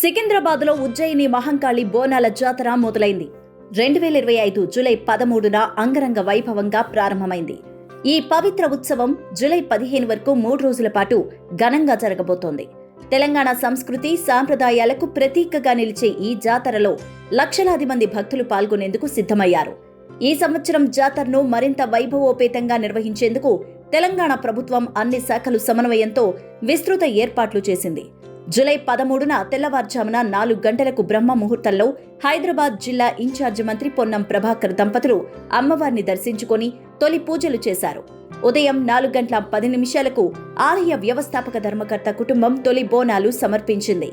సికింద్రాబాద్లో ఉజ్జయిని మహంకాళి బోనాల జాతర మొదలైంది. 2025 జూలై 13న అంగరంగ వైభవంగా ప్రారంభమైంది. ఈ పవిత్ర ఉత్సవం జూలై 15 వరకు 3 రోజుల పాటు ఘనంగా జరగబోతోంది. తెలంగాణ సంస్కృతి సాంప్రదాయాలకు ప్రతీకగా నిలిచే ఈ జాతరలో లక్షలాది మంది భక్తులు పాల్గొనేందుకు సిద్ధమయ్యారు. ఈ సంవత్సరం జాతరను మరింత వైభవోపేతంగా నిర్వహించేందుకు తెలంగాణ ప్రభుత్వం అన్ని శాఖలు సమన్వయంతో విస్తృత ఏర్పాట్లు చేసింది. జూలై 13న తెల్లవారుజామున 4 గంటలకు బ్రహ్మ ముహూర్తంలో హైదరాబాద్ జిల్లా ఇన్ఛార్జి మంత్రి పొన్నం ప్రభాకర్ దంపతులు అమ్మవారిని దర్శించుకొని తొలి పూజలు చేశారు. ఉదయం 4:10 ఆలయ వ్యవస్థాపక ధర్మకర్త కుటుంబం తొలి బోనాలు సమర్పించింది.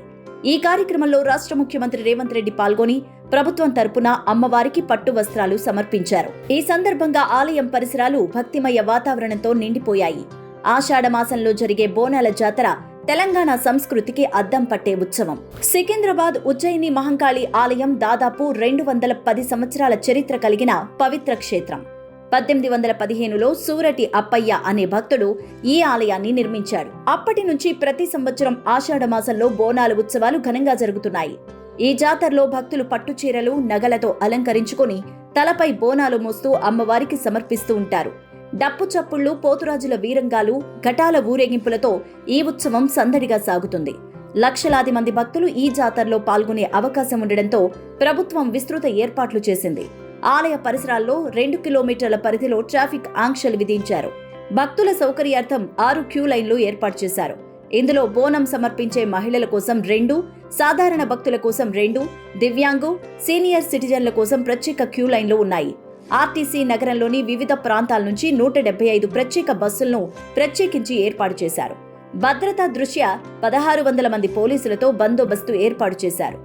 ఈ కార్యక్రమంలో రాష్ట్ర ముఖ్యమంత్రి రేవంత్ రెడ్డి పాల్గొని ప్రభుత్వం తరపున అమ్మవారికి పట్టు వస్త్రాలు సమర్పించారు. ఈ సందర్భంగా ఆలయం పరిసరాలు భక్తిమయ వాతావరణంతో నిండిపోయాయి. ఆషాఢ మాసంలో జరిగే బోనాల జాతర తెలంగాణ సంస్కృతికి అద్దం పట్టే ఉత్సవం. సికింద్రాబాద్ ఉజ్జయిని మహంకాళి ఆలయం దాదాపు 210 సంవత్సరాల చరిత్ర కలిగిన పవిత్ర క్షేత్రం. 1815లో సూరటి అప్పయ్య అనే భక్తుడు ఈ ఆలయాన్ని నిర్మించాడు. అప్పటి నుంచి ప్రతి సంవత్సరం ఆషాఢ మాసంలో బోనాల ఉత్సవాలు ఘనంగా జరుగుతున్నాయి. ఈ జాతరలో భక్తులు పట్టుచీరలు, నగలతో అలంకరించుకొని తలపై బోనాలు మోస్తూ అమ్మవారికి సమర్పిస్తూ ఉంటారు. డప్పు చప్పుళ్లు, పోతురాజుల వీరంగాలు, ఘటాల ఊరేగింపులతో ఈ ఉత్సవం సందడిగా సాగుతుంది. లక్షలాది మంది భక్తులు ఈ జాతరలో పాల్గొనే అవకాశం ఉండడంతో ప్రభుత్వం విస్తృత ఏర్పాట్లు చేసింది. ఆలయ పరిసరాల్లో 2 కిలోమీటర్ల పరిధిలో ట్రాఫిక్ ఆంక్షలు విధించారు. భక్తుల సౌకర్యార్థం 6 క్యూ లైన్లు ఏర్పాటు చేశారు. ఇందులో బోనం సమర్పించే మహిళల కోసం 2, సాధారణ భక్తుల కోసం 2, దివ్యాంగు, సీనియర్ సిటిజన్ల కోసం ప్రత్యేక క్యూ లైన్లు ఉన్నాయి. ఆర్టీసీ నగరంలోని వివిధ ప్రాంతాల నుంచి 175 ప్రత్యేక బస్సులను ప్రత్యేకించి ఏర్పాటు చేశారు. భద్రతా దృష్ట్యా 1600 మంది పోలీసులతో బందోబస్తు ఏర్పాటు చేశారు.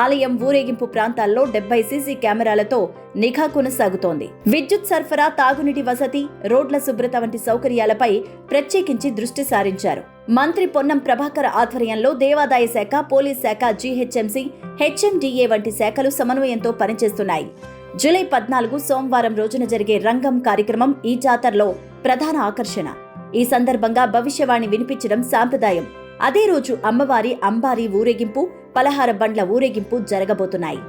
ఆలయం ఊరేగింపు ప్రాంతాల్లో 70 సీసీ కెమెరాలతో నిఘా కొనసాగుతోంది. విద్యుత్ సరఫరా, తాగునీటి వసతి, రోడ్ల శుభ్రత వంటి సౌకర్యాలపై ప్రత్యేకించి దృష్టి సారించారు. మంత్రి పొన్నం ప్రభాకర్ ఆధ్వర్యంలో దేవాదాయ శాఖ, పోలీస్ శాఖ, జీహెచ్ఎంసీ, హెచ్ఎండిఏ వంటి శాఖలు సమన్వయంతో పనిచేస్తున్నాయి. జూలై 14 సోమవారం రోజున జరిగే రంగం కార్యక్రమం ఈ జాతరలో ప్రధాన ఆకర్షణ. ఈ సందర్భంగా భవిష్యవాణి వినిపించడం సాంప్రదాయం. అదే రోజు అమ్మవారి అంబారి ఊరేగింపు, పలహార బండ్ల ఊరేగింపు జరగబోతున్నాయి.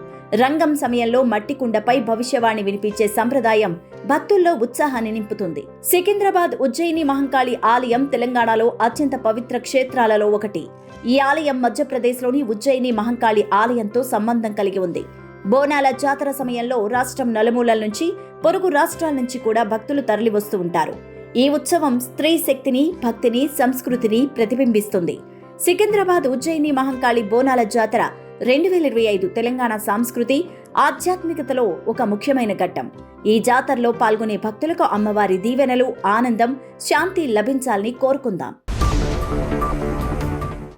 రంగం సమయంలో మట్టి కుండపై భవిష్యవాణి వినిపించే సంప్రదాయం భక్తుల్లో ఉత్సాహాన్ని నింపుతుంది. సికింద్రాబాద్ ఉజ్జయిని మహంకాళి ఆలయం తెలంగాణలో అత్యంత పవిత్ర క్షేత్రాలలో ఒకటి. ఈ ఆలయం మధ్యప్రదేశ్లోని ఉజ్జయిని మహంకాళి ఆలయంతో సంబంధం కలిగి ఉంది. బోనాల జాతర సమయంలో రాష్ట్రం నలుమూలల నుంచి, పొరుగు రాష్ట్రాల నుంచి కూడా భక్తులు తరలివస్తూ ఉంటారు. ఈ ఉత్సవం స్త్రీ శక్తిని, భక్తిని, సంస్కృతిని ప్రతిబింబిస్తుంది. సికింద్రాబాద్ ఉజ్జయిని మహంకాళి బోనాల జాతర 2025 తెలంగాణ సంస్కృతి, ఆధ్యాత్మికతలో ఒక ముఖ్యమైన ఘట్టం. ఈ జాతరలో పాల్గొనే భక్తులకు అమ్మవారి దీవెనలు, ఆనందం, శాంతి లభించాలని కోరుకుందాం.